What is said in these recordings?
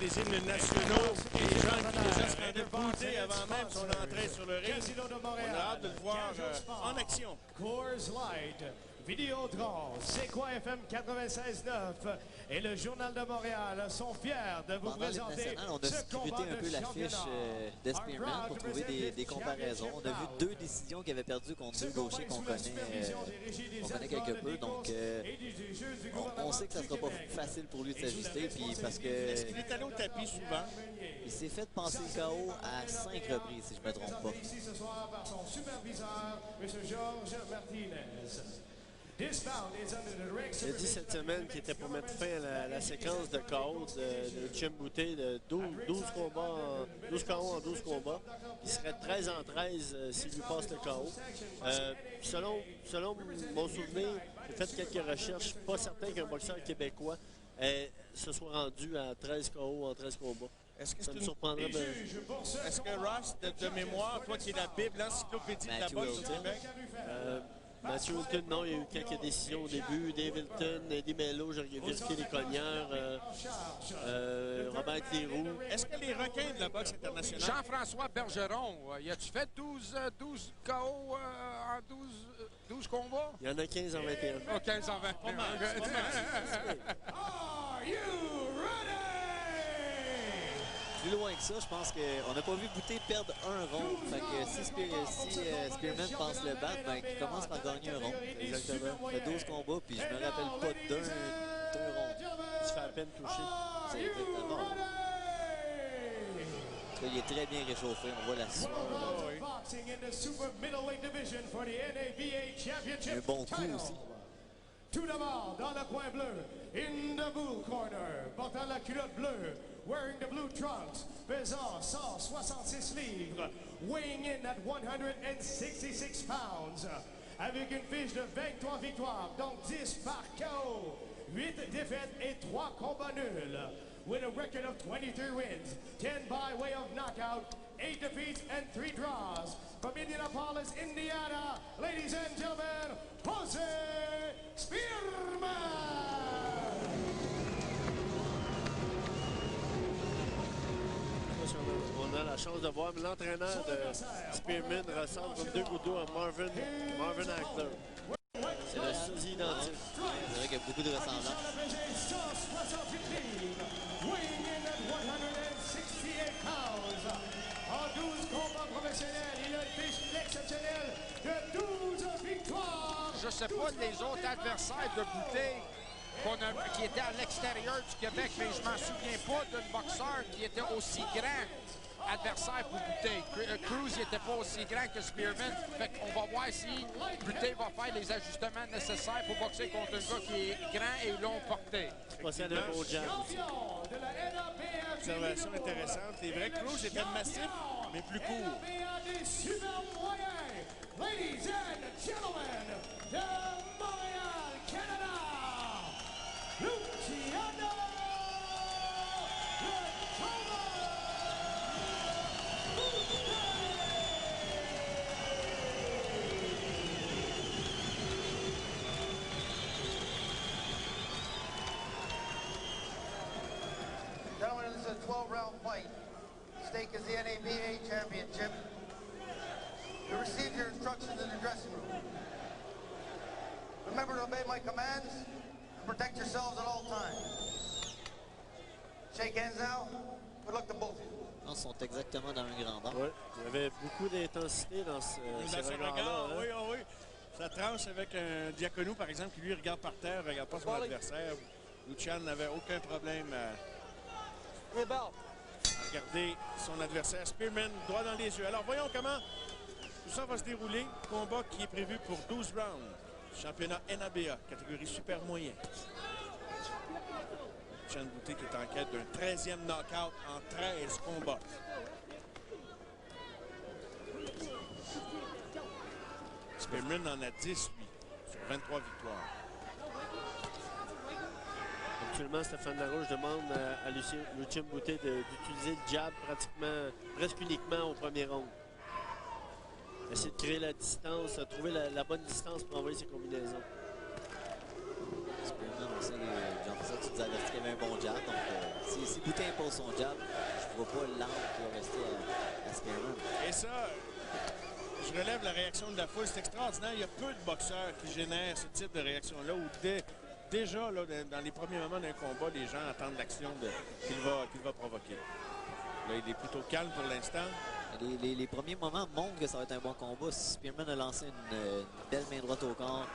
les hymnes nationaux et les gens qui déjà se rendaient bouter avant même son entrée sur le ring. On a hâte de le voir en action. Coors Light, Vidéotron, C'est quoi FM 96.9 et le Journal de Montréal sont fiers de vous présenter on a scruté un peu la fiche de Spearman pour trouver des comparaisons. On a vu deux décisions qu'il avait perdues contre deux gauchers qu'on connaît quelque peu. Donc, on sait que ça ne sera pas facile pour lui de s'ajuster. Parce que est-ce qu'il est allé au tapis souvent? Il s'est fait passer le KO à 5 reprises, si je ne me trompe pas. Ici ce soir par son superviseur, M. Georges Martinez. Il a dit cette semaine qu'il était pour mettre fin à la séquence de KO de Jim Boutet de 12 KO en 12 combats. Il serait 13 en 13 s'il lui passe le KO. Selon mon souvenir, j'ai fait quelques recherches. Pas certain qu'un boxeur québécois se soit rendu à 13 KO en 13 combats. Ça me surprendrait. Est-ce que Ross, de mémoire, toi qui es la Bible, l'encyclopédie de la boxe au Québec? Matthew Hilton, non, il y a eu quelques décisions au début. Dave Hilton, Eddie Mello, j'ai vérifié les cogneurs. Robert Cléroux. Est-ce que les requins de la boxe internationale... Jean-François Bergeron, y a-tu fait 12 KO en 12 combats? Il y en a 15 en 21. Oh, 15 en 21. Are you ready? Plus loin que ça, je pense qu'on n'a pas vu Boutet perdre un rond. Fait que si Spearman pense le battre, ben, il commence par gagner un rond. Exactement. Il fait 12 combats, puis je me rappelle pas d'un rond. Il se fait à peine toucher. C'est exactement. Il est très bien réchauffé, on voit la suite. Un bon coup aussi. Tout d'abord, dans le coin bleu, in the blue corner, portant la culotte bleue, wearing the blue trunks, pesant 166 livres, weighing in at 166 pounds, avec une fiche de 23 victoires, donc 10 par KO, 8 défaites et 3 combats nuls, with a record of 23 wins, 10 by way of knockout, 8 defeats and 3 draws. From Indianapolis, Indiana, ladies and gentlemen, Jose Spearman! On a la chance de voir l'entraîneur de Spearman ressemble comme deux gouttes d'eau à Marvin Hagler. C'est le sosie identique. C'est vrai qu'il y a beaucoup de ressemblances. En 12 combats professionnels, il a une fiche exceptionnelle de 12 victoires. Je ne sais pas les autres adversaires de Boutet qui étaient à l'extérieur du Québec, mais je m'en souviens pas d'un boxeur qui était aussi grand adversaire pour Boutet. Cruz n'était pas aussi grand que Spearman. Fait qu'on va voir si Boutet va faire les ajustements nécessaires pour boxer contre un gars qui est grand et long porté. Pas si un beau jab. Observation intéressante. C'est vrai que Cruz était massif, mais plus court. Ladies and gentlemen, de Montréal, Canada, Luciano Gentlemen, this is a 12-round fight. Stake is the NABA Championship. You received your instructions in the dressing room. Remember to obey my commands and protect yourselves at all times. Shake hands now. Good luck to both of you. Ils sont exactement dans un grandeur. Oui, il y avait beaucoup d'intensité dans ces regards-là. Oui, oui, oui. Ça tranche avec un Diaconou, par exemple, qui lui regarde par terre, ne regarde pas son adversaire. Lucian n'avait aucun problème à regarder son adversaire. Spearman, droit dans les yeux. Alors, voyons comment tout ça va se dérouler. Combat qui est prévu pour 12 rounds. Championnat NABA, catégorie super moyen. Lucian Boutet qui est en quête d'un 13e knockout en 13 combats. Spearman en a 10, lui, sur 23 victoires. Actuellement, Stéphane Larouche demande à Lucien Boutet d'utiliser le jab presque uniquement au premier round. Essayer de créer la distance, trouver la bonne distance pour envoyer ses combinaisons. Spearman, on sait, Jean-François, tu nous a averti qu'il y avait un bon jab. Donc, si Boutin impose son jab, je ne vois pas l'angle qui va rester à Spearman. Et ça, je relève la réaction de la foule. C'est extraordinaire. Il y a peu de boxeurs qui génèrent ce type de réaction-là où déjà, là, dans les premiers moments d'un combat, les gens attendent l'action qu'il va provoquer. Là, il est plutôt calme pour l'instant. Les premiers moments montrent que ça va être un bon combat. Spearman a lancé une belle main droite au corps.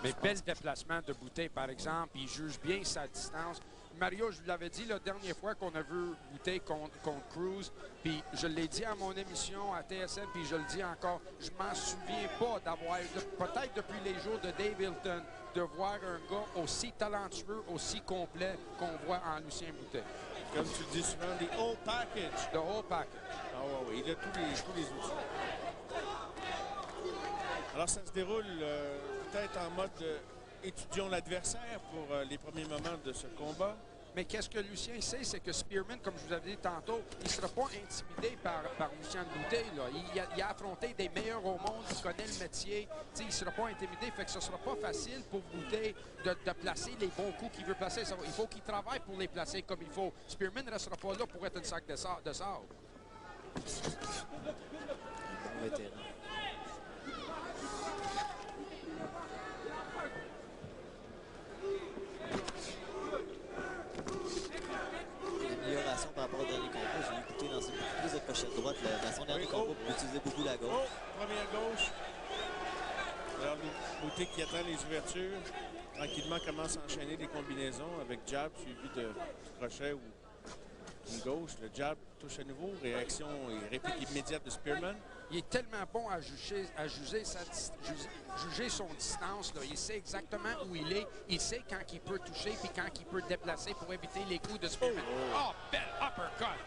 Mais bel déplacement de Boutin, par exemple. Il juge bien sa distance. Mario, je vous l'avais dit la dernière fois qu'on a vu Boutin contre Cruz, puis je l'ai dit à mon émission à TSN, puis je le dis encore, je m'en souviens pas d'avoir, peut-être depuis les jours de Dave Hilton, de voir un gars aussi talentueux, aussi complet qu'on voit en Lucien Boutin. Comme tu le dis souvent, the whole package. The whole package. Ah oui, il a tous les outils. Alors, ça se déroule peut-être en mode étudions l'adversaire pour les premiers moments de ce combat. Mais qu'est-ce que Lucien sait, c'est que Spearman, comme je vous avais dit tantôt, il ne sera pas intimidé par Lucien Boutin. Il a affronté des meilleurs au monde, il connaît le métier. Il ne sera pas intimidé, fait que ce ne sera pas facile pour Boutin de placer les bons coups qu'il veut placer. Il faut qu'il travaille pour les placer comme il faut. Spearman ne restera pas là pour être un sac de sable. Vétéran. Amélioration par rapport au dernier combat. J'ai écouté dans beaucoup plus de crochets droite. Dans son dernier combat, il utilisait beaucoup la gauche. Oh, première gauche. Alors, Boutin qui attend les ouvertures. Tranquillement commence à enchaîner des combinaisons avec jab suivi de crochet ou une gauche. Le jab touche à nouveau. Réaction et réplique immédiate de Spearman. Il est tellement bon à juger son distance. Là. Il sait exactement où il est. Il sait quand il peut toucher puis quand il peut déplacer pour éviter les coups de Spearman. Oh, belle uppercut!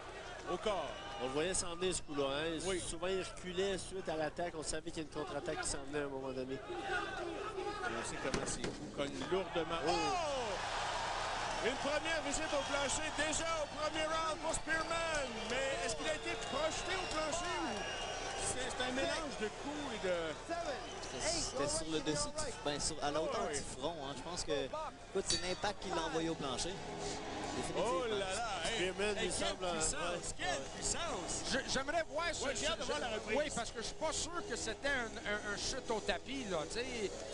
Au corps. On le voyait s'en venir ce coup-là. Hein? Oui. Souvent, il reculait suite à l'attaque. On savait qu'il y a une contre-attaque qui s'en venait à un moment donné. On sait comment ces coups cognent lourdement. Oh! Une première visite au plancher, déjà au premier round pour Spearman. Mais est-ce qu'il a été projeté au plancher ou c'est un mélange de coups et de... C'était sur le dessus, à la hauteur du front. Hein. Je pense que c'est l'impact qui l'a envoyé au plancher. Oh là là! Hey, Spearman, il semble... Quelle puissance! J'aimerais voir ça. J'ai hâte de voir la reprise. Oui, parce que je suis pas sûr que c'était un chute au tapis. Là,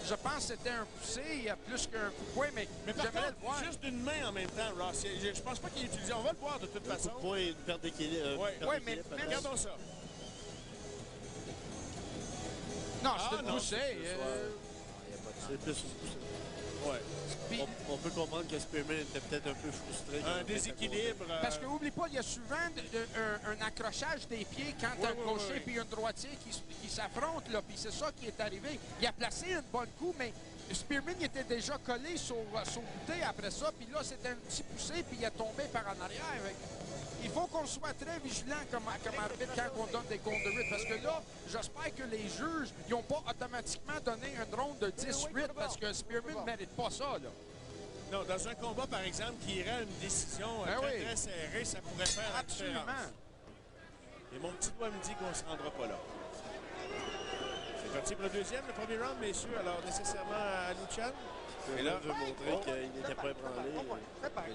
je pense que c'était un poussé plus qu'un coup de poing, mais par j'aimerais contre, le voir. juste d'une main en même temps, Ross. Je pense pas qu'il est utilisé. On va le voir de toute façon. Coup de poing et une perte d'équilibre. Oui, mais regardons ça. Non, c'est une poussée. C'est plus une poussée. Ouais. On peut comprendre que Spearman était peut-être un peu frustré. Un déséquilibre. Parce que n'oublie pas, il y a souvent un accrochage des pieds quand un gaucher puis un droitier qui s'affrontent. Puis c'est ça qui est arrivé. Il a placé une bonne coup, mais Spearman il était déjà collé sur Boutin après ça. Puis là, c'était un petit poussé, puis il est tombé par en arrière. Il faut qu'on soit très vigilant comme arbitre quand on donne des comptes de 8. Parce que là, j'espère que les juges n'ont pas automatiquement donné un drone de 10-8 parce que Spearman ne mérite pas ça. Là. Non, dans un combat, par exemple, qui irait à une décision très serrée, ça pourrait faire la différence. Et mon petit doigt me dit qu'on ne se rendra pas là. C'est parti pour le deuxième, le premier round, messieurs. Alors, nécessairement à Luchan. Et là, veut montrer qu'il n'était pas ébranlé. On n'a pas vu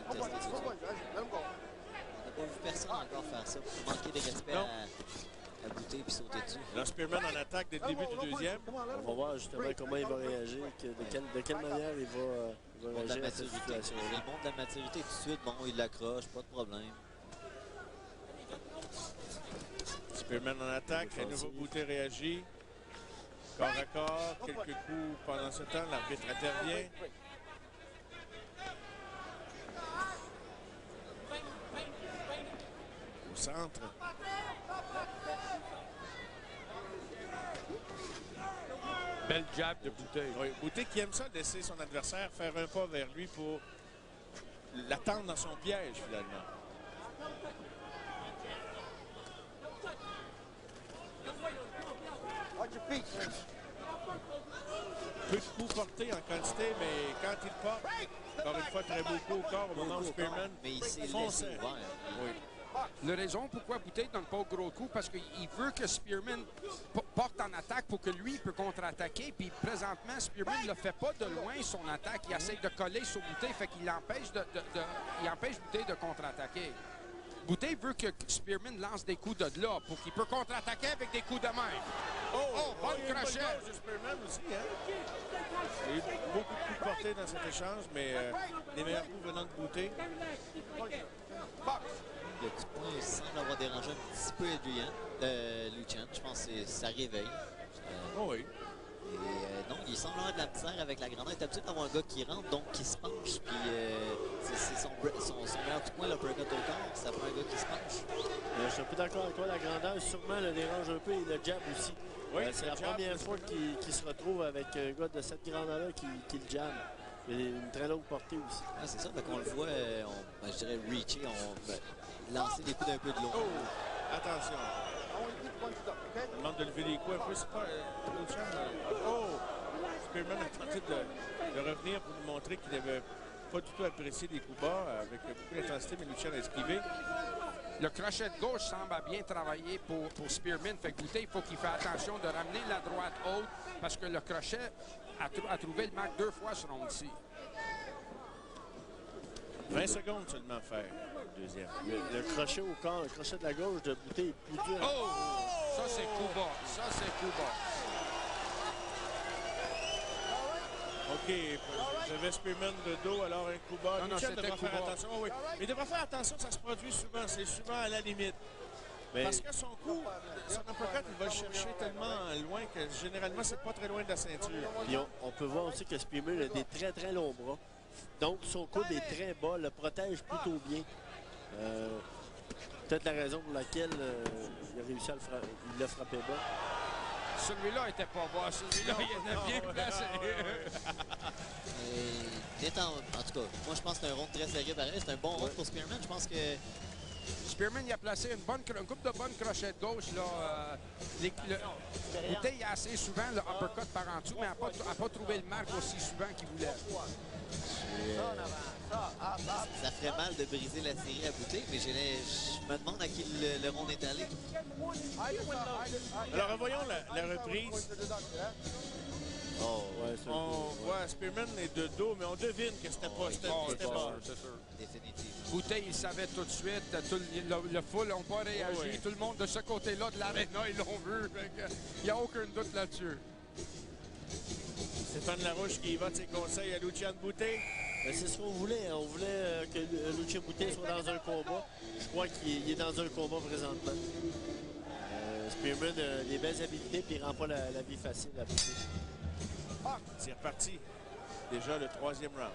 personne encore faire ça pour manquer de respect à Boutin et sauter dessus. Là, Spearman en attaque dès le début du deuxième. On va voir justement comment il va réagir, de quelle manière il va réagir à cette situation. Il montre de la maturité tout de suite. Bon, il l'accroche, pas de problème. Spearman en attaque, à nouveau Boutin réagit. Corps à corps, quelques coups pendant ce temps, l'arbitre intervient. Au centre. Belle jab de Boutin. Oui, Boutin qui aime ça, laisser son adversaire faire un pas vers lui pour l'attendre dans son piège, finalement. Peu de coups portés en quantité, mais quand il porte, encore une fois, très beau coup au corps au moment où Spearman mais il s'est laissé fonçait. ouvert. Oui. La raison pourquoi Bouteille ne donne pas au gros coup, parce qu'il veut que Spearman porte en attaque pour que lui peut contre-attaquer. Puis présentement, Spearman ne fait pas de loin son attaque. Il essaie de coller sur Bouteille, fait qu'il empêche, il empêche Bouteille de contre-attaquer. Bouteille veut que Spearman lance des coups de là pour qu'il peut contre-attaquer avec des coups de main. Oh, bonne crochet! De Spearman aussi, hein? Il y a eu beaucoup de coups portés dans cet échange, mais les meilleurs coups venant de Bouteille. Le petit point semble avoir dérangé un petit peu Lucian. Je pense que ça réveille. Oui. Et non, il semble avoir de la misère avec la grandeur. Il est habitué d'avoir un gars qui rentre, donc qui se penche. Puis c'est son meilleur coup de poing, l'uppercut au corps. Ça prend un gars qui se penche. Je suis un peu d'accord avec toi. La grandeur, sûrement, le dérange un peu. Et le jab aussi. Oui, c'est la première fois qu'il se retrouve avec un gars de cette grandeur-là qui le jamme. Il a une très longue portée aussi. Ah, c'est ça, qu'on le voit, je dirais, reacher, lancer des coups d'un peu de long. Oh, attention. On demande de lever les coups un peu. C'est pas Spearman a tenté de revenir pour nous montrer qu'il n'avait pas du tout apprécié des coups bas avec beaucoup d'intensité, mais Lucian a esquivé. Le crochet de gauche semble bien travailler pour Spearman. Fait que Bouteille, il faut qu'il fasse attention de ramener la droite haute parce que le crochet a trouvé le marque 2 fois ce round-ci. 20 secondes seulement à faire. Deuxième. Le crochet au corps, le crochet de la gauche de Bouteille est plus dur. Oh! Ça, c'est coup bas. Ça, c'est coup bas. OK. J'avais Spearman de dos, alors un coup bas. Lucian devra faire attention. Oh, oui. Mais il devra faire attention, ça se produit souvent. C'est souvent à la limite. Mais... Parce que son coup, son uppercut, il va le chercher tellement loin que généralement, c'est pas très loin de la ceinture. Puis on peut voir aussi que Spearman a des très, très longs bras. Donc, son coude est très bas, le protège plutôt bien. Peut-être la raison pour laquelle il a réussi à le frapper bas. Celui-là n'était pas bas. Celui-là, il était bien placé. En tout cas, moi, je pense que c'est un round très serré pareil. C'est un bon round pour Spearman. Je pense que... Spearman, il a placé une coupe de bonnes crochets de gauche. Bouteille a assez souvent le uppercut par en dessous, mais n'a pas trouvé le marque aussi souvent qu'il voulait. Ça ferait mal de briser la série à Bouteille, mais je me demande à qui le round est allé. Alors, revoyons la reprise. Oh, ouais, on voit Spearman est de dos, mais on devine que c'était pas. C'était pas. C'est sûr. Définitivement. Bouteille, il savait tout de suite. Le full n'a pas réagi. Oui. Tout le monde de ce côté-là de l'aréna, ils l'ont vu. Il n'y a aucun doute là-dessus. Stéphane Larouche qui va de ses conseils à Lucian Bouteille. C'est ce qu'on voulait. On voulait que Lucian Bouteille soit dans un combat. Je crois qu'il est dans un combat présentement. Spearman a des belles habiletés et il ne rend pas la vie facile à Bouteille. C'est reparti. Déjà le 3e round.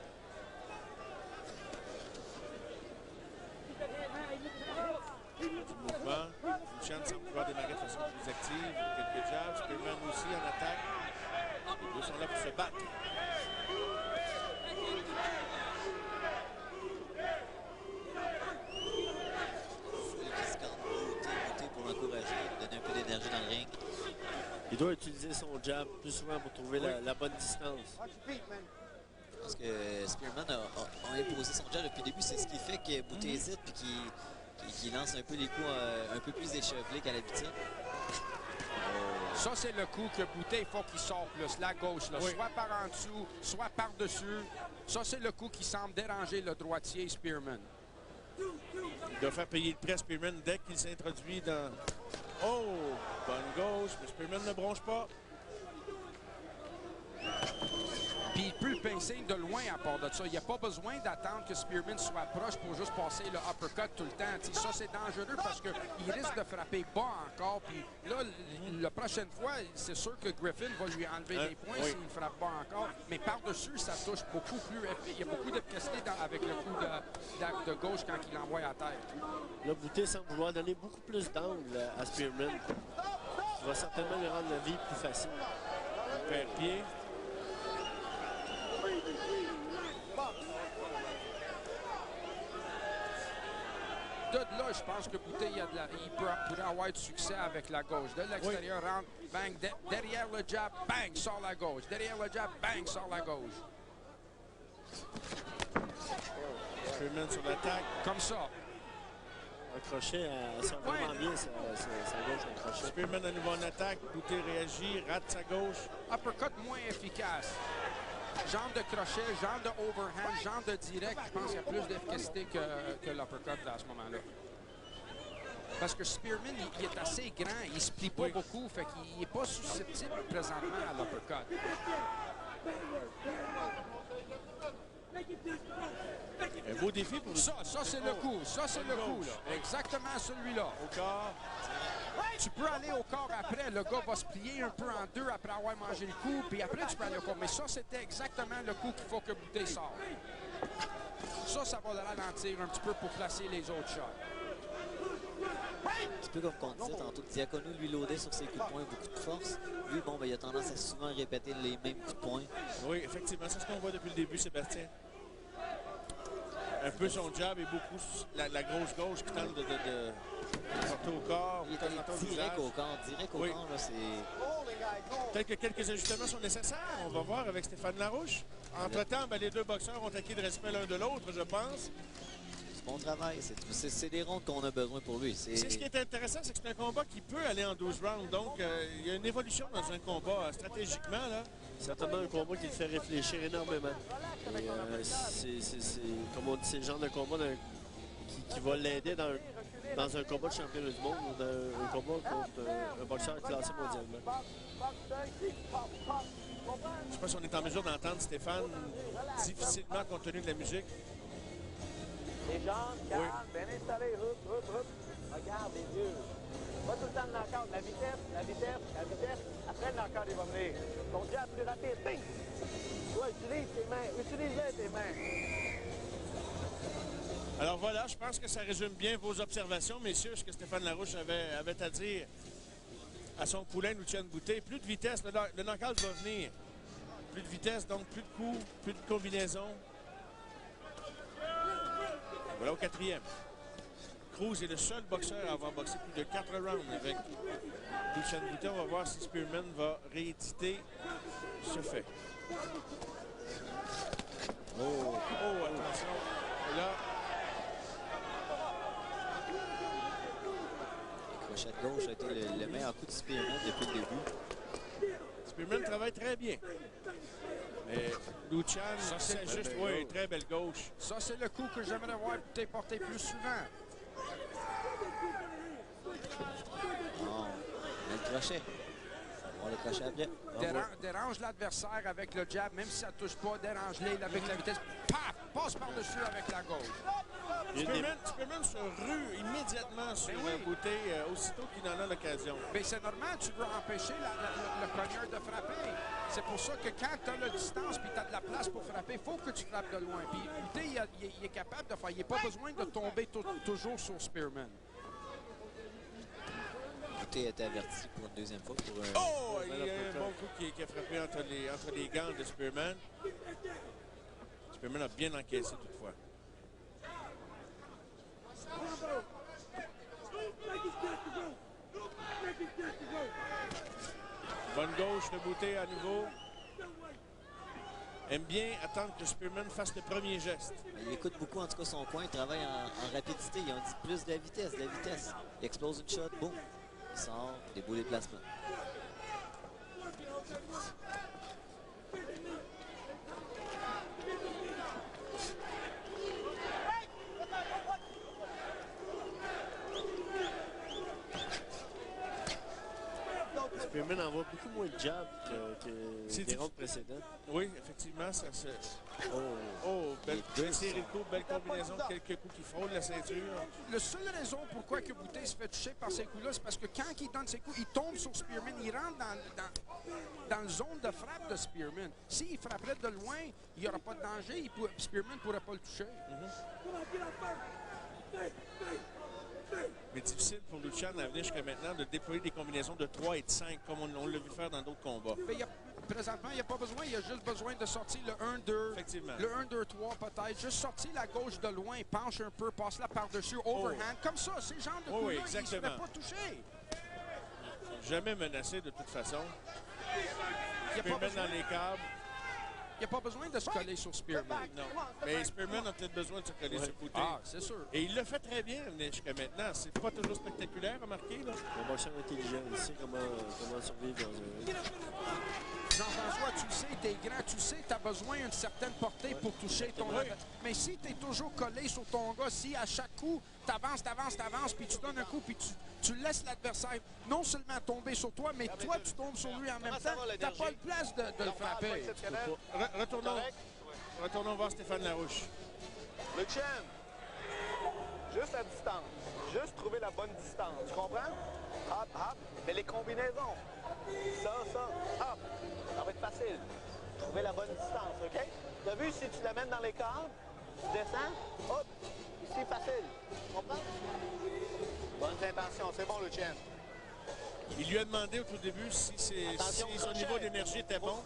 Du mouvement. Lucian semble pouvoir démarrer de façon plus active. Quelques jabs. Spearman aussi en attaque. Les deux sont là pour se battre. Bouteille pour l'encourager, donner un peu d'énergie dans le ring. Il doit utiliser son jab plus souvent pour trouver la bonne distance. Je pense que Spearman a imposé son jab depuis le début. C'est ce qui fait que Bouteille hésite et qu'il lance un peu les coups un peu plus échevelés qu'à l'habitude. Ça, c'est le coup que Bouteille, il faut qu'il sorte plus, la gauche, là, soit par en dessous, soit par-dessus. Ça, c'est le coup qui semble déranger le droitier Spearman. Il doit faire payer le prix à Spearman dès qu'il s'introduit dans... Oh! Bonne gauche, mais Spearman ne bronche pas. Puis il peut le pincer de loin à part de ça. Il n'y a pas besoin d'attendre que Spearman soit proche pour juste passer le uppercut tout le temps. T'sais, ça, c'est dangereux parce qu'il risque de frapper bas encore. Puis là, la prochaine fois, c'est sûr que Griffin va lui enlever des points s'il frappe bas encore. Mais par-dessus, ça touche beaucoup plus. Il y a beaucoup d'efficacité avec le coup de gauche quand il l'envoie à terre. Là, Bouteille semble vouloir donner beaucoup plus d'angle à Spearman. Ça va certainement lui rendre la vie plus facile. Faire pied. De là, je pense que Bouteille il pourrait avoir du succès avec la gauche. De l'extérieur, rentre, bang, derrière le jab, bang, sort la gauche. Derrière le jab, bang, sort la gauche. Spearman sur l'attaque. Comme ça. Un crochet, elle sort vraiment bien sa gauche en crochet. Spearman à nouveau en attaque. Boutet réagit, rate sa gauche. Uppercut moins efficace. Genre de crochet, genre de overhand, genre de direct, je pense qu'il y a plus d'efficacité que l'uppercut à ce moment-là. Parce que Spearman, il est assez grand, il ne se plie pas beaucoup, fait qu'il n'est pas susceptible présentement à l'uppercut. Un beau défi pour ça c'est le coup. Ça, c'est le coup, là. Exactement celui-là. Au corps. Tu peux aller au corps après. Le gars va se plier un peu en deux après avoir mangé le coup, puis après, tu peux aller au corps. Mais ça, c'était exactement le coup qu'il faut que Boutet sorte. Ça va le ralentir un petit peu pour placer les autres shots. Un petit peu comme on disait tantôt, Diacono lui loadait sur ses coups de poing beaucoup de force. Lui, bon, ben, il a tendance à souvent répéter les mêmes coups de poing. Oui, effectivement, c'est ce qu'on voit depuis le début, Sébastien. Un peu son jab et beaucoup la grosse gauche qui tente de porter au corps. Il est allé direct au corps. Direct au corps, là, c'est... Peut-être que quelques ajustements sont nécessaires. On va voir avec Stéphane Larouche. Entre-temps, ben, les deux boxeurs ont acquis de respect l'un de l'autre, je pense. Bon travail. C'est des rondes qu'on a besoin pour lui. C'est ce qui est intéressant, c'est que c'est un combat qui peut aller en 12 rounds. Donc, il y a une évolution dans un combat stratégiquement, là. Certainement un combat qui le fait réfléchir énormément. Comme on dit, c'est le genre de combat qui va l'aider dans un combat de championnat du monde ou dans un combat contre un boxeur classé mondialement. Je ne sais pas si on est en mesure d'entendre Stéphane difficilement compte tenu de la musique. Les jambes, calme, bien installées, regarde les yeux. Pas tout le temps de knockout, la vitesse. Après le knockout, il va venir. Ton jab plus rapide, bing! Toi, utilise tes mains, utilise-les tes mains. Alors voilà, je pense que ça résume bien vos observations, messieurs, ce que Stéphane Larouche avait à dire à son poulain Lucian Boutet. Plus de vitesse, le knockout va venir. Plus de vitesse, donc plus de coups, plus de combinaisons. Voilà au quatrième. Cruz est le seul boxeur à avoir boxé plus de 4 rounds avec Lucian Boutet. On va voir si Spearman va rééditer ce fait. Oh, attention. Et là, le crochet de gauche a été le meilleur coup de Spearman depuis le début. Spearman travaille très bien. Mais Lucian, c'est juste, oui, très belle gauche. Ça, c'est le coup que j'aimerais voir Boutet porter plus souvent. Bon, le crochet. On va le crochet après. Dérange l'adversaire avec le jab, même si ça ne touche pas, dérange-les avec la vitesse. Paf! Passe par-dessus avec la gauche. Spearman se rue immédiatement sur Boutet aussitôt qu'il en a l'occasion. Mais c'est normal, tu veux empêcher le cogneur de frapper. C'est pour ça que quand tu as la distance et tu as de la place pour frapper, il faut que tu frappes de loin. Puis Boutet, il est capable de faire. Il n'a pas besoin de tomber toujours sur Spearman. Boutet a été averti pour une deuxième fois. Il y a un bon coup qui a frappé entre les gants de Spearman. Spearman a bien encaissé toutefois. Bonne gauche de Boutet à nouveau. Aime bien attendre que Spearman fasse le premier geste. Il écoute beaucoup en tout cas son coin, il travaille en rapidité. Il a dit plus de la vitesse, Il explose une shot, boum. Il sort, des beaux déplacements. Spearman envoie beaucoup moins de jab que les rounds précédents. Oui, effectivement, ça se... belle série de coups, belle combinaison, quelques coups qui frôlent la ceinture. La seule raison pourquoi que Boutet se fait toucher par ces coups-là, c'est parce que quand il donne ses coups, il tombe sur Spearman, il rentre dans la zone de frappe de Spearman. S'il frapperait de loin, il n'y aura pas de danger, Spearman ne pourrait pas le toucher. Mais difficile pour Lucian à venir jusqu'à maintenant de déployer des combinaisons de 3 et de 5 comme on l'a vu faire dans d'autres combats. Mais présentement, il n'y a pas besoin. Il a juste besoin de sortir le 1-2. Effectivement. Le 1-2-3 peut-être. Juste sortir la gauche de loin, penche un peu, passe-la par-dessus, overhand. Comme ça, ces genres de coups-là, il ne se fait pas toucher. Jamais menacé de toute façon. Il peut mettre dans les câbles. n'y a pas besoin de se coller sur Spearman. Non. Mais Spearman a peut-être besoin de se coller sur Boutet. Ah, c'est sûr. Et il le fait très bien jusqu'à maintenant. C'est pas toujours spectaculaire, remarquez. Là. Un boxeur intelligent, il sait comment survivre dans un... Jean-François, tu le sais, t'es grand, tu sais, t'as besoin d'une certaine portée pour toucher ton adversaire. Mais si t'es toujours collé sur ton gars, si à chaque coup, t'avances, puis tu donnes un coup, puis tu laisses l'adversaire non seulement tomber sur toi, mais toi, tu tombes sur lui en même temps, t'as pas le place de le frapper. Retournons voir Stéphane Larouche. Le Chen, juste la distance. Juste trouver la bonne distance. Tu comprends? Hop, hop. Mais les combinaisons. Ça, hop. Ça va être facile. Trouver la bonne distance, OK? Tu as vu, si tu l'amènes dans les cadres, tu descends, hop, ici, facile. Tu comprends? Bonnes intentions. C'est bon, le Chen. Il lui a demandé au tout début si son niveau d'énergie était bon.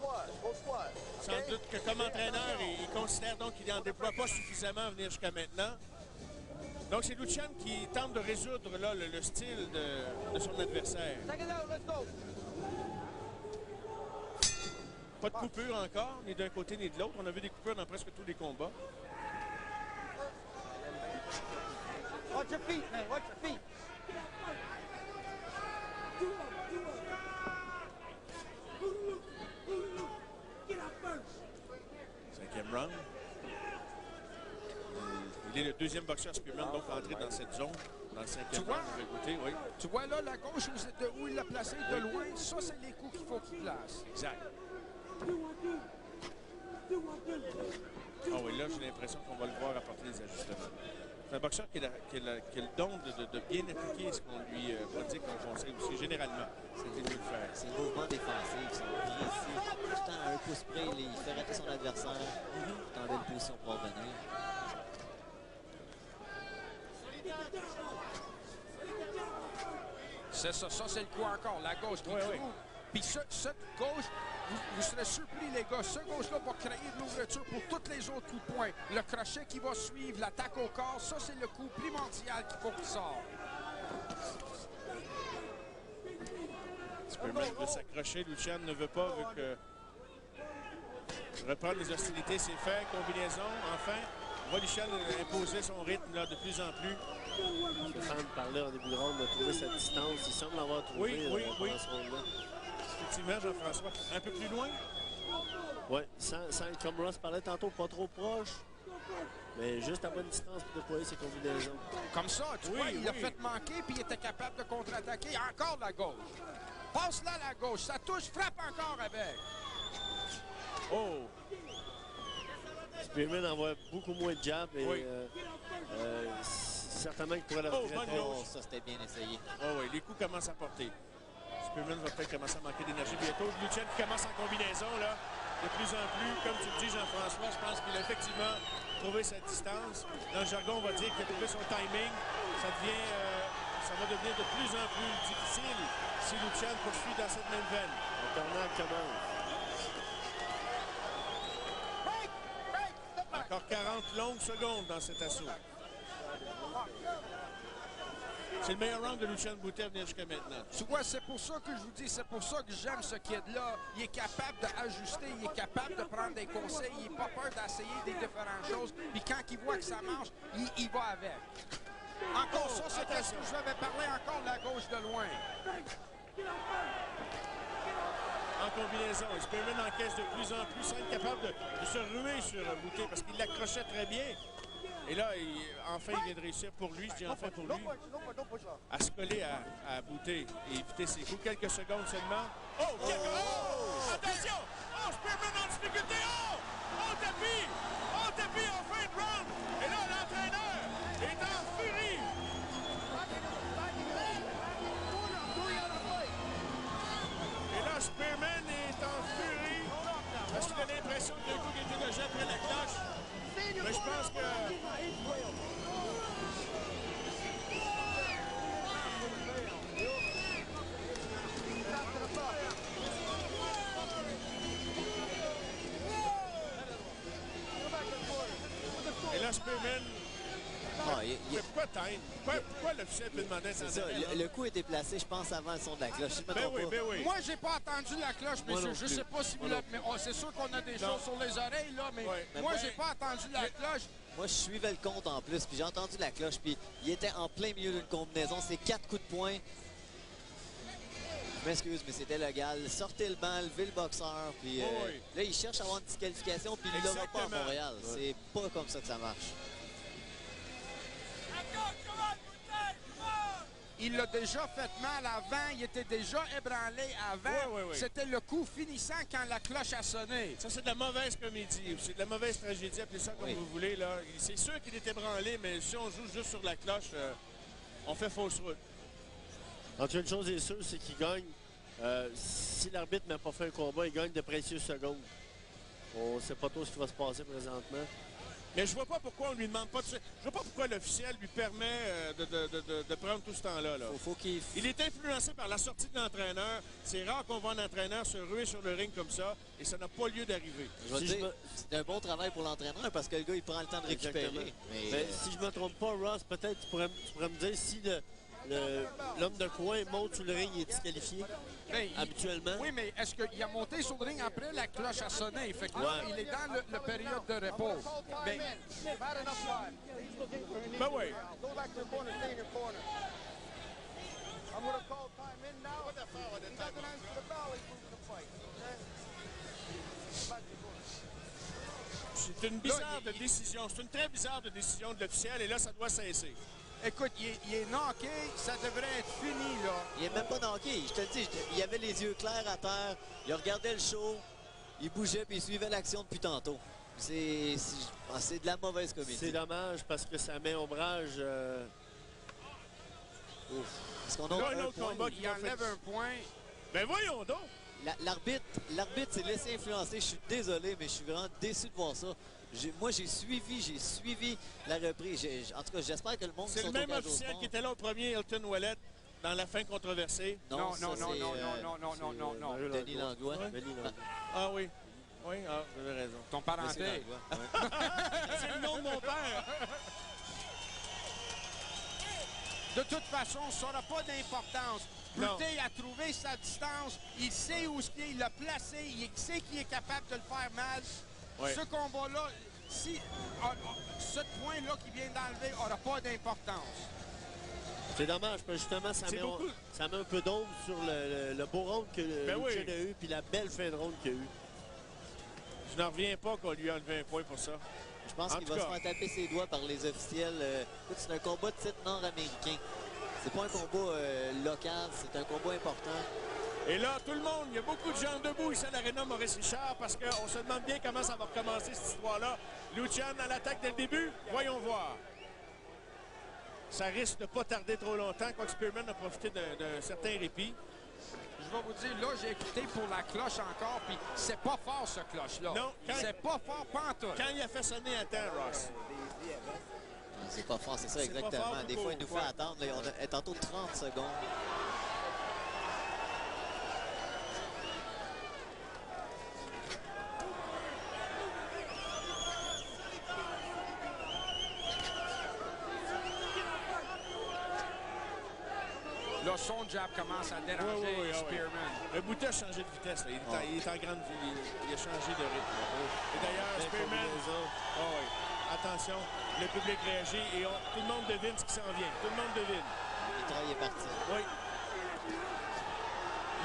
Sans doute que comme entraîneur, il considère donc qu'il n'en déploie pas suffisamment à venir jusqu'à maintenant. Donc c'est Lucian qui tente de résoudre là, le style de son adversaire. Pas de coupure encore, ni d'un côté ni de l'autre. On a vu des coupures dans presque tous les combats. Watch your feet, man. Watch your feet. Cinquième round. Il est le deuxième boxeur Spearman, donc entré dans cette zone. Dans le cinquième round, on va écouter, oui. Tu vois là, la gauche où il l'a placé de loin, ça, c'est les coups qu'il faut qu'il place. Exact. Ah oui, là, j'ai l'impression qu'on va le voir apporter des ajustements. C'est un boxeur qui a le don de bien appliquer ce qu'on lui pratique qu'on conseille aussi, généralement. C'est de le faire. Ses mouvements défensifs sont précis. Tout le temps à un pouce près, il fait rater son adversaire. Tout en belle position pour revenir. C'est ça, c'est le coup encore, la gauche qui trouve. Puis cette gauche, vous serez surpris, les gars, ce gauche-là va créer de l'ouverture pour tous les autres coups de poing. Le crochet qui va suivre, l'attaque au corps, ça, c'est le coup primordial qu'il faut qu'il sorte. Spearman veut s'accrocher, Lucian ne veut pas, veut que... Reprendre les hostilités, c'est fait. Combinaison, enfin. On voit Lucian imposer son rythme là, de plus en plus. Stéphane parlait en début de ronde de trouver sa distance. Il semble l'avoir trouvé oui. dans ce ronde-là. Effectivement, Jean-François. Un peu plus loin? Oui, comme Ross parlait tantôt, pas trop proche, mais juste à bonne distance pour déployer ses combinaisons. Comme ça, tu vois, il a fait manquer, puis il était capable de contre-attaquer. Encore la gauche. Passe-la la gauche, ça touche, frappe encore avec. Oh! Spearman envoie beaucoup moins de jab et certainement qu'il pourrait la regretter. Oh, ça, c'était bien essayé. Oh oui, les coups commencent à porter. Spearman va peut-être commencer à manquer d'énergie bientôt. Lucian qui commence en combinaison, là, de plus en plus. Comme tu le dis, Jean-François, je pense qu'il a effectivement trouvé sa distance. Dans le jargon, on va dire qu'il a trouvé son timing. Ça va devenir de plus en plus difficile si Lucian poursuit dans cette même veine. Le tornade commence. Encore 40 longues secondes dans cet assaut. C'est le meilleur round de Lucian Boutet à venir jusqu'à maintenant. Tu vois, c'est pour ça que je vous dis, c'est pour ça que j'aime ce kid-là. Il est capable d'ajuster, il est capable de prendre des conseils, il n'a pas peur d'essayer des différentes choses. Puis quand il voit que ça marche, il va avec. Encore ça, c'est ce que je vais parler encore de la gauche de loin. En combinaison. Spearman encaisse de plus en plus, sans être capable de se ruer sur Boutet parce qu'il l'accrochait très bien. Et là, enfin, il vient de réussir pour lui, je dis enfin pour lui, à se coller à Boutet et éviter ses coups. Quelques secondes seulement. Oh! Attention! Oh, Spearman en difficulté! Oh, tapis! Oh, tapis en fin de round! Et là, l'entraîneur est en furie! Et là, Spearman est en furie parce qu'il a l'impression que d'un coup, il était déjà après la cloche. Mais je pense que... Et là, Spearman pourquoi teindre? Pourquoi l'officiel peut demander C'est ça, le coup était placé, je pense, avant le son de la cloche. Ben oui. Moi, j'ai pas entendu la cloche, messieurs. Je sais pas si vous l'avez... C'est sûr qu'on a des choses sur les oreilles, là, mais moi, j'ai pas entendu la cloche. Moi, je suivais le compte en plus, puis j'ai entendu la cloche, puis il était en plein milieu d'une combinaison. C'est 4 coups de poing. Je m'excuse, mais c'était légal. Sortez le banc, levez le boxeur, puis là, il cherche à avoir une disqualification, puis il ne l'aura pas à Montréal. C'est pas comme ça que ça marche. Il l'a déjà fait mal avant, il était déjà ébranlé avant. C'était le coup finissant quand la cloche a sonné. Ça, c'est de la mauvaise comédie. C'est de la mauvaise tragédie, appelez ça comme vous voulez. C'est sûr qu'il est ébranlé, mais si on joue juste sur la cloche, on fait fausse route. En tout cas, une chose est sûre, c'est qu'il gagne. Si l'arbitre n'a pas fait un combat, il gagne de précieuses secondes. On ne sait pas trop ce qui va se passer présentement. Mais je vois pas pourquoi on lui demande pas de... Je vois pas pourquoi l'officiel lui permet de prendre tout ce temps-là. Il est influencé par la sortie de l'entraîneur. C'est rare qu'on voit un entraîneur se ruer sur le ring comme ça et ça n'a pas lieu d'arriver. C'est un bon travail pour l'entraîneur parce que le gars, il prend le temps de récupérer. Mais si je me trompe pas, Ross, peut-être tu pourrais me dire si l'homme de coin monte sur le ring, il est disqualifié habituellement. Oui, mais est-ce qu'il a monté sur le ring après la cloche a sonné? Fait que là, il est dans le période de repos. Mais... Ben oui. C'est une bizarre décision. C'est une très bizarre décision de l'officiel et là, ça doit cesser. Écoute, il est knocké, ça devrait être fini, là. Il est même pas knocké. Je te le dis, il avait les yeux clairs à terre. Il regardait le show. Il bougeait puis il suivait l'action depuis tantôt. C'est de la mauvaise comédie. C'est dommage parce que ça met ombrage. Est-ce qu'on a un autre combat qui enlève un point? Ben voyons donc! L'arbitre s'est laissé influencer. Je suis désolé, mais je suis vraiment déçu de voir ça. Moi, j'ai suivi la reprise. En tout cas, j'espère que le monde... C'est le même officiel qui était là au premier, Hilton Ouellet, dans la fin controversée. Non. Denis Langlois. Ah oui. Oui, vous avez raison. Ton parenté. C'est le nom de mon père. De toute façon, ça n'aura pas d'importance. Boutet a trouvé sa distance. Il sait où il l'a placé. Il sait qu'il est capable de le faire mal. Ouais. Ce combat-là, ce point-là qu'il vient d'enlever n'aura pas d'importance. C'est dommage, parce que justement, ça met un peu d'ombre sur le beau round que Lucien a eu, puis la belle fin de round qu'il a eu. Je n'en reviens pas qu'on lui a enlevé un point pour ça. Je pense qu'il va se faire taper ses doigts par les officiels. C'est un combat de titre nord-américain. C'est pas un combat local, c'est un combat important. Et là, tout le monde, il y a beaucoup de gens debout ici à l'Arena Maurice Richard parce qu'on se demande bien comment ça va recommencer cette histoire-là. Lucian à l'attaque dès le début, voyons voir. Ça risque de ne pas tarder trop longtemps, quoique Spearman a profité d'un certain répit. Je vais vous dire, là, j'ai écouté pour la cloche encore, puis c'est pas fort, ce cloche-là. Non, c'est pas fort, pantoute. Quand il a fait sonner à temps, Ross. C'est pas fort, c'est ça, exactement. Des fois, il nous fait attendre. Là, on a tantôt 30 secondes. Le son de jab commence à déranger Spearman. Le Boutet a changé de vitesse. Là. Il est en grande vie. Il a changé de rythme. Et d'ailleurs, Spearman... Attention, le public réagit et tout le monde devine ce qui s'en vient. Tout le monde devine. Le travail est parti. Oui.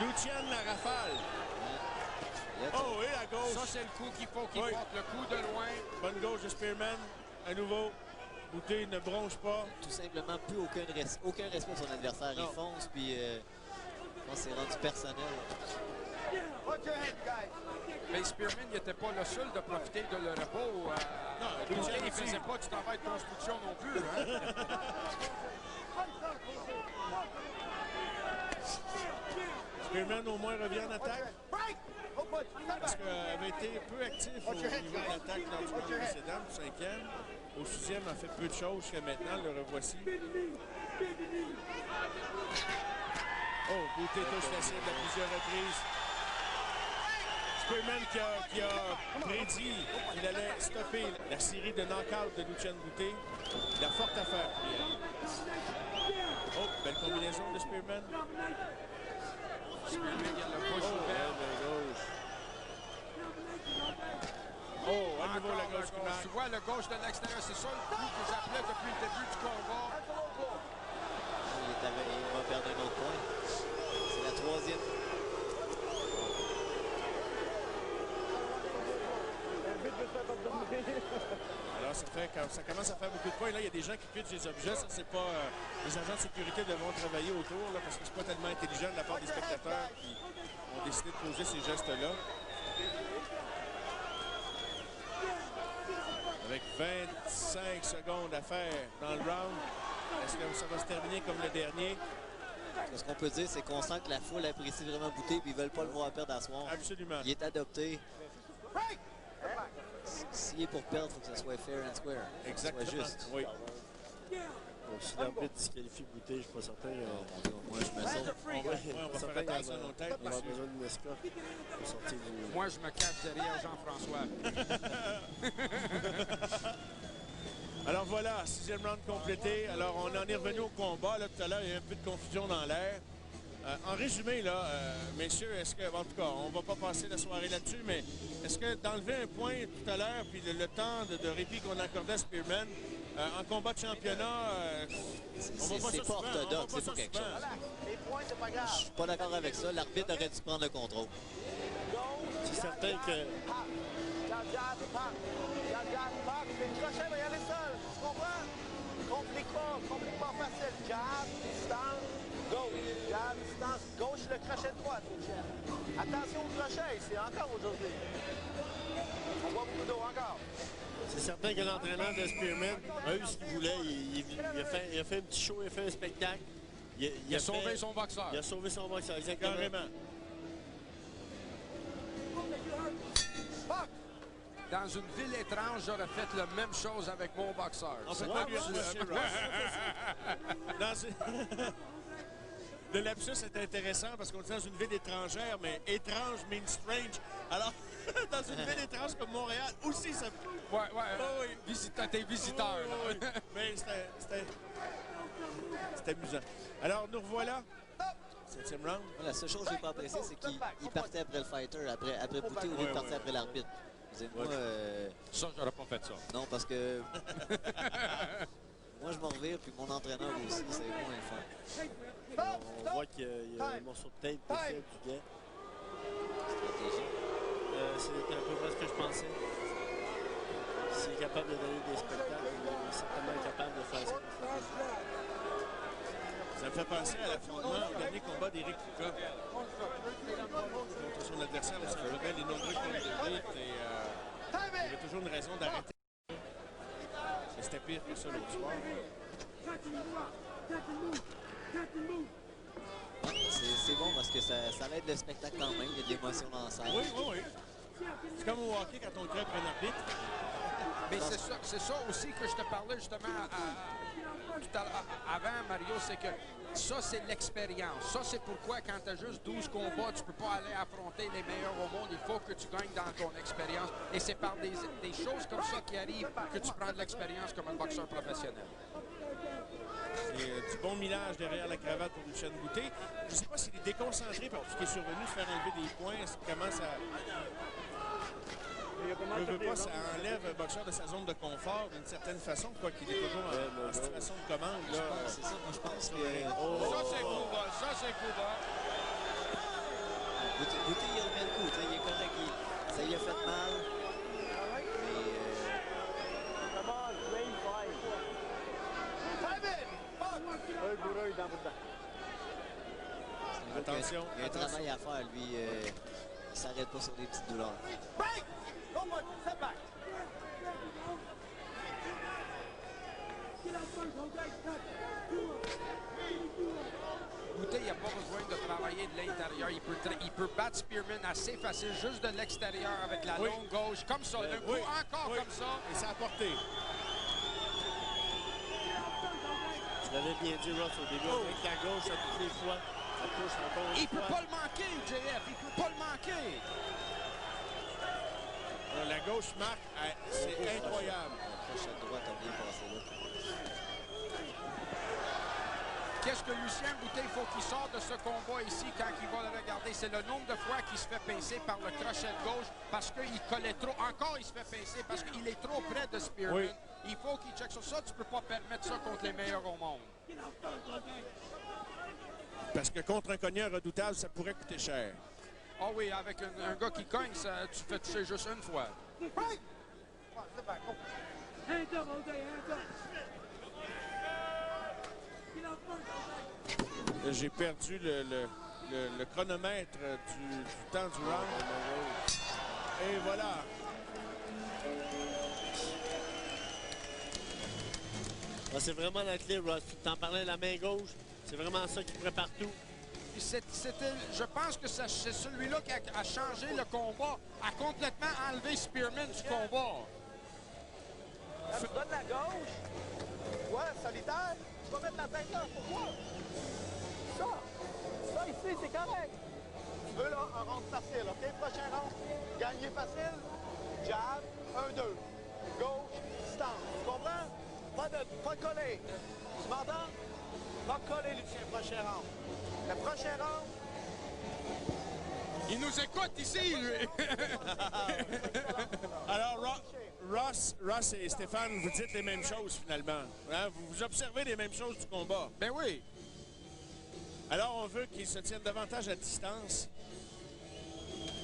Lucian, la rafale. Oh, et à gauche. Ça, c'est le coup qu'il faut qu'il porte. Le coup de loin. Bonne gauche de Spearman. À nouveau. Boutet ne bronche pas. Tout simplement, plus aucun respect pour son adversaire. Il fonce, puis je pense que c'est rendu personnel. Mais Spearman n'était pas le seul de profiter de le repos. Non, il ne faisait pas du travail de construction non plus. Hein? Spearman au moins revient en attaque. Parce qu'il avait été peu actif au niveau de l'attaque dans le match précédent, au 5e. Au 6e, a fait peu de choses jusqu'à maintenant. Le revoici. Oh, Boutet touche la cible à plusieurs reprises. Spearman qui a pris prédit qu'il allait stopper la série de knock-out de Lucian Bute. Il a fort affaire pour y aller. Oh, belle combinaison de Spearman. Spearman, il y a le push ouvert. Oh, à nouveau la gauche qui marque. Tu vois le gauche de l'extérieur, c'est ça le coup que j'appelais depuis le début du combat. Il va perdre un autre point. C'est la troisième. Alors, ça commence à faire beaucoup de points. Là, il y a des gens qui pitchent des objets. Ça, c'est pas... les agents de sécurité devront travailler autour, là, parce que c'est pas tellement intelligent de la part des spectateurs qui ont décidé de poser ces gestes-là. Avec 25 secondes à faire dans le round, est-ce que ça va se terminer comme le dernier? Ce qu'on peut dire, c'est qu'on sent que la foule apprécie vraiment Bute et ils veulent pas le voir perdre à soir. Absolument. Il est adopté. S'il est pour perdre, il faut que ce soit fair and square. Exactement. Soit juste. Oui. Donc, si l'arbitre disqualifie Bute, je ne suis pas certain. Moi, je me sens. On va faire attention à nos têtes. On va avoir besoin d'une escorte pour sortir du... Moi, je me cache derrière Jean-François. Alors voilà, 6e round complété. Alors on en est revenu au combat. Là, tout à l'heure, il y a un peu de confusion dans l'air. En résumé, là, messieurs, est-ce que, en tout cas, on ne va pas passer la soirée là-dessus, mais est-ce que d'enlever un point tout à l'heure, puis le temps de répit qu'on accordait à Spearman, en combat de championnat, c'est pas orthodoxe, c'est pas quelque chose. Je suis pas d'accord avec ça. L'arbitre aurait dû prendre le contrôle. C'est certain que... Le crochet va y aller seul. Tu comprends? Complique pas facile. Jab, distance, gauche. Jab, distance, gauche, le crochet droite. Attention au crochet, c'est encore aujourd'hui. On voit beaucoup d'eau encore. C'est certain que l'entraîneur de Spearman a eu ce qu'il voulait. Il a fait un petit show, il a fait un spectacle. Il a sauvé son boxeur. Il a sauvé son boxeur, exactement. carrément. Dans une ville étrange, j'aurais fait la même chose avec mon boxeur. On peut pas lui reprocher, Ross. Le lapsus est intéressant parce qu'on est dans une ville étrangère, mais étrange means strange. Alors, dans une ville étrange comme Montréal, aussi ça... Ouais. Oh, oui. Tes visiteurs. Oui. Mais c'était amusant. Alors, nous revoilà. 7e round. La seule chose que j'ai pas apprécié, c'est qu'il partait après le fighter, après Bute, au lieu de partir après l'arbitre. Moi, Ça, j'aurais pas fait ça. non, parce que moi, je m'en revire, puis mon entraîneur aussi, c'est moins le fun. On voit qu'il y a un morceau de tête qui fait du gars. Stratégie. C'est un peu près ce que je pensais. S'il est capable de donner des spectacles, il est certainement capable de faire ça. Ça me fait penser à l'affrontement au dernier combat d'Éric Lucas contre son adversaire au Centre Bell, les nombreux comptes de vite et il y avait toujours une raison d'arrêter. Mais c'était pire que ça l'autre soir. C'est bon parce que ça aide le spectacle quand même, il y a de l'émotion dans la salle. Oui. C'est comme au hockey quand on crée un arbitre. Mais c'est ça aussi que je te parlais justement avant, Mario, c'est que ça, c'est l'expérience. Ça, c'est pourquoi quand tu as juste 12 combats, tu ne peux pas aller affronter les meilleurs au monde. Il faut que tu gagnes dans ton expérience. Et c'est par des choses comme ça qui arrivent que tu prends de l'expérience comme un boxeur professionnel. C'est du bon millage derrière la cravate pour Lucian Bute. Je ne sais pas s'il est déconcentré par tout ce qui est survenu, se faire enlever des points. Est-ce qu'il commence à... ça enlève un boxeur de sa zone de confort d'une certaine façon, quoi qu'il est toujours en situation de commande. C'est ça, moi je pense que... Ça, c'est Cuba. Ça, c'est Cuba. Bute, il remet le coup, il est correct. Ça y a fait mal. Mais... Attention. Il y a un travail à faire, lui. Il s'arrête pas sur des petites douleurs. Bute, il n'a pas besoin de travailler de l'intérieur. Il peut battre Spearman assez facile, juste de l'extérieur avec la longue gauche, comme ça. Un coup encore comme ça. Et ça a porté. Tu l'avais bien dit, Ross, au début. Avec la gauche, à toutes les fois, ça touche encore une Il ne peut fois. pas le manquer, JF. Il ne peut pas le manquer. Alors, la gauche marque, c'est incroyable. La crochet droite a bien passé là. Qu'est-ce que Lucien Boutet, il faut qu'il sorte de ce combat ici quand il va le regarder? C'est le nombre de fois qu'il se fait pincer par le crochet de gauche parce qu'il collait trop. Encore, il se fait pincer parce qu'il est trop près de Spearman. Oui. Il faut qu'il check sur ça. Tu ne peux pas permettre ça contre les meilleurs au monde. Parce que contre un cogneur redoutable, ça pourrait coûter cher. Ah oui, avec un gars qui cogne, ça, tu fais toucher juste une fois. J'ai perdu le chronomètre du temps du round. Et voilà. Ah, c'est vraiment la clé, Ross. Tu t'en parlais, la main gauche. C'est vraiment ça qui prépare tout. Je pense que c'est celui-là qui a changé le combat, a complètement enlevé Spearman du combat. Tu donnes la gauche. Ouais, solitaire. Tu vas mettre la tête là. Pourquoi? Ça ici, c'est correct. Tu veux là, un round facile, OK? Prochain round, gagner facile. Jab, 1-2. Gauche, stance. Tu comprends? Pas de coller. Tu m'entends? Pas coller, Lucien, prochain round. Le prochain round. Il nous écoute ici, lui. Alors, Ross et Stéphane, vous dites les mêmes choses, finalement. Hein? Vous observez les mêmes choses du combat. Ben oui. Alors, on veut qu'ils se tiennent davantage à distance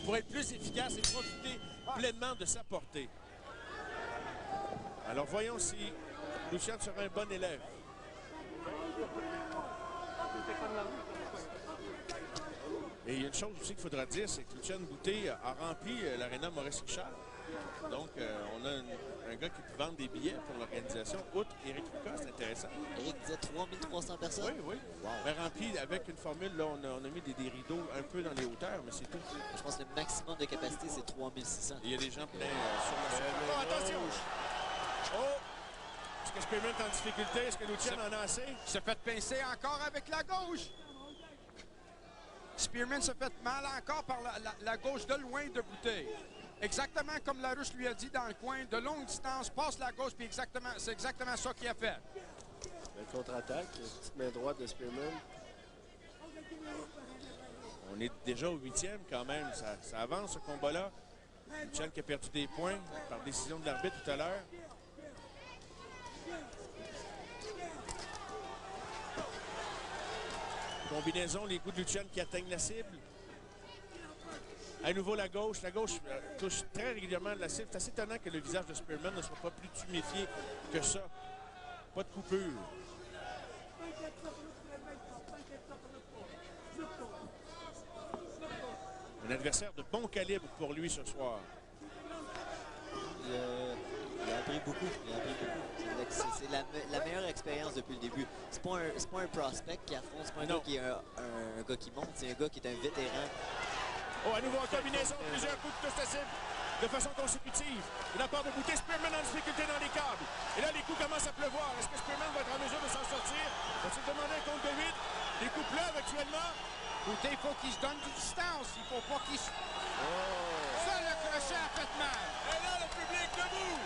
pour être plus efficace et profiter pleinement de sa portée. Alors, voyons si Lucien sera un bon élève. Et il y a une chose aussi qu'il faudra dire, c'est que Lucien Boutet a rempli l'aréna Maurice Richard. Donc, on a un gars qui peut vendre des billets pour l'organisation. Outre Éric Lucas, c'est intéressant. Éric disait 3300 personnes? Oui, oui. Wow. Mais rempli avec une formule, là, on a mis des rideaux un peu dans les hauteurs, mais c'est tout. Je pense que le maximum de capacité, c'est 3600. Il y a des gens pleins sur la surface. Oh, attention! Oh! Est-ce que Spearman est en difficulté? Est-ce que Lucien en a assez? Il s'est fait pincer encore avec la gauche. Spearman se fait mal encore par la gauche de loin de Boutet. Exactement comme Larouche lui a dit dans le coin, de longue distance, passe la gauche, puis c'est exactement ça qu'il a fait. Le contre-attaque, petite main droite de Spearman. On est déjà au 8e quand même. Ça avance ce combat-là. Lucien qui a perdu des points par décision de l'arbitre tout à l'heure. Combinaison, les coups de Lucien qui atteignent la cible. À nouveau la gauche. La gauche touche très régulièrement la cible. C'est assez étonnant que le visage de Spearman ne soit pas plus tuméfié que ça. Pas de coupure. Un adversaire de bon calibre pour lui ce soir. Il a appris beaucoup. C'est la meilleure expérience depuis le début. C'est pas un prospect qui affronte, c'est pas un gars qui est un gars qui monte, c'est un gars qui est un vétéran. Oh, à nouveau en combinaison, plusieurs coups de touche la cible de façon consécutive. De la part de Boutet, Spearman en difficulté dans les câbles. Et là, les coups commencent à pleuvoir. Est-ce que Spearman va être en mesure de s'en sortir? Va-t-il demander un compte de 8? Les coups pleuvent actuellement. Boutet, il faut qu'il se donne du distance. Il faut pas qu'il se... Ça, le crochet a fait mal. Et là, le public debout.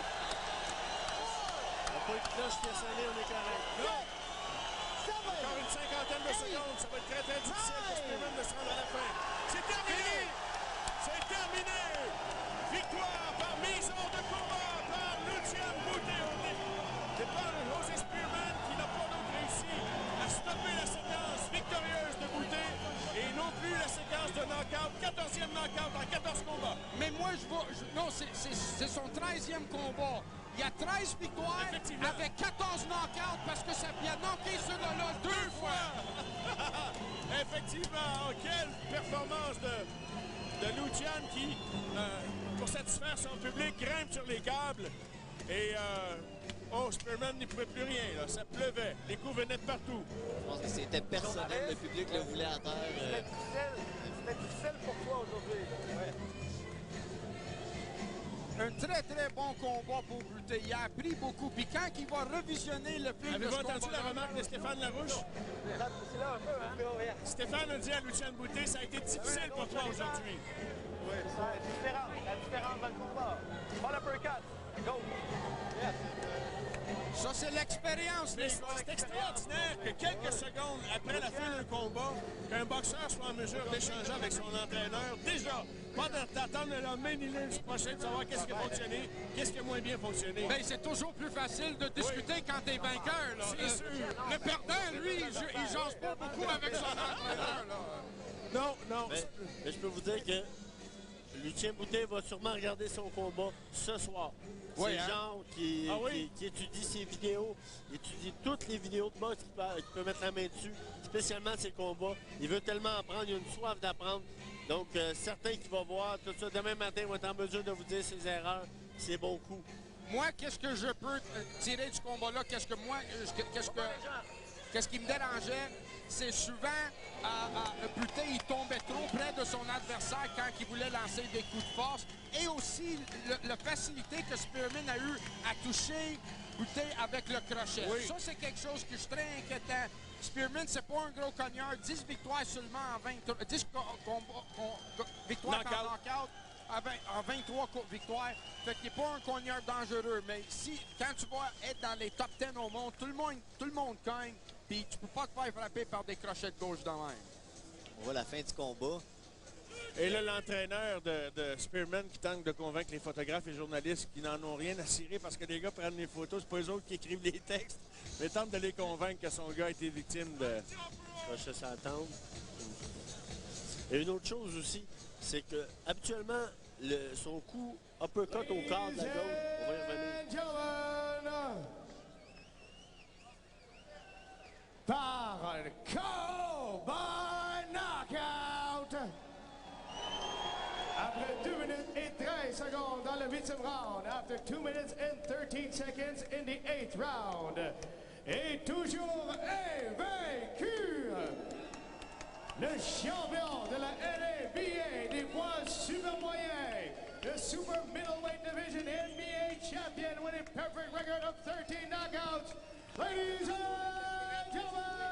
On n'a pas eu de cloche qui a sonné, on est correct. Non. Encore une cinquantaine de secondes. Ça va être très, très difficile pour Spearman de se rendre à la fin. C'est terminé. C'est terminé. Victoire par mise hors de combat par Lucien Boutet. C'est pas José Spearman qui n'a pas donc réussi à stopper la séquence victorieuse de Boutet et non plus la séquence de knockout, 14e knockout en 14 combats. Mais moi, non, c'est son 13e combat. Il y a 13 victoires avec 14 knockouts parce que ça vient knocker ce gars-là 2 fois. Effectivement, quelle performance de Lucien qui, pour satisfaire son public, grimpe sur les câbles. Et Spearman n'y pouvait plus rien. Là. Ça pleuvait. Les coups venaient de partout. Je pense que c'était personnel. Le public le voulait à terre. C'était difficile pour toi aujourd'hui. Ouais. Un très, très bon combat pour Boutet. Il a appris beaucoup. Puis quand il va revisionner le film de ce Avez-vous entendu la remarque de Stéphane Larouche? C'est là un peu, hein? Stéphane a dit à Lucien Boutet, ça a été difficile pour toi aujourd'hui. Oui. C'est ça, la différence dans le combat. Pas l'uppercut. Go. Yes. Ça, c'est l'expérience. Mais c'est extraordinaire que quelques secondes après la fin d'un combat, qu'un boxeur soit en mesure d'échanger avec son entraîneur, déjà, pas d'attendre le lendemain ni lundi prochain de savoir qu'est-ce qui a fonctionné, qu'est-ce qui a moins bien fonctionné. Ben, c'est toujours plus facile de discuter quand t'es vainqueur. Là. C'est sûr. Le perdant, lui, il jase pas beaucoup avec son entraîneur. Là. Non. Mais je peux vous dire que Lucien Boutet va sûrement regarder son combat ce soir. Oui, C'est hein? Jean qui étudie ses vidéos, il étudie toutes les vidéos de boxe qu'il peut mettre la main dessus, spécialement ses combats. Il veut tellement apprendre, il a une soif d'apprendre. Donc, certains qui vont voir tout ça demain matin vont être en mesure de vous dire ses erreurs, ses bons coups. Moi, qu'est-ce que je peux tirer du combat-là? Qu'est-ce qui me dérangeait? C'est souvent, Boutet, il tombait trop près de son adversaire quand il voulait lancer des coups de force. Et aussi, la facilité que Spearman a eu à toucher Boutet avec le crochet. Oui. Ça, c'est quelque chose que je suis très inquiétant. Spearman, c'est pas un gros cogneur. 10 victoires seulement en 23... 10 victoires en knockout en 23 victoires. Fait qu'il n'est pas un cogneur dangereux. Mais si, quand tu vas être dans les top 10 au monde, tout le monde cogne. Puis tu peux pas te faire frapper par des crochets de gauche de même. On voit la fin du combat. Et là, l'entraîneur de Spearman qui tente de convaincre les photographes et journalistes qui n'en ont rien à cirer parce que les gars prennent les photos, c'est pas eux autres qui écrivent les textes, mais tente de les convaincre que son gars a été victime de... Je s'entendre. Et une autre chose aussi, c'est que habituellement, son coup uppercut au corps de la gauche, on va y revenir. Par KO by knockout. Après 2 minutes et 13 secondes dans le 8e round. After 2 minutes and 13 seconds in the 8th round. Et toujours invaincu, le champion de la NABA des poids super moyens, the super middleweight division NBA champion with a perfect record of 13 knockouts. Ladies and gentlemen,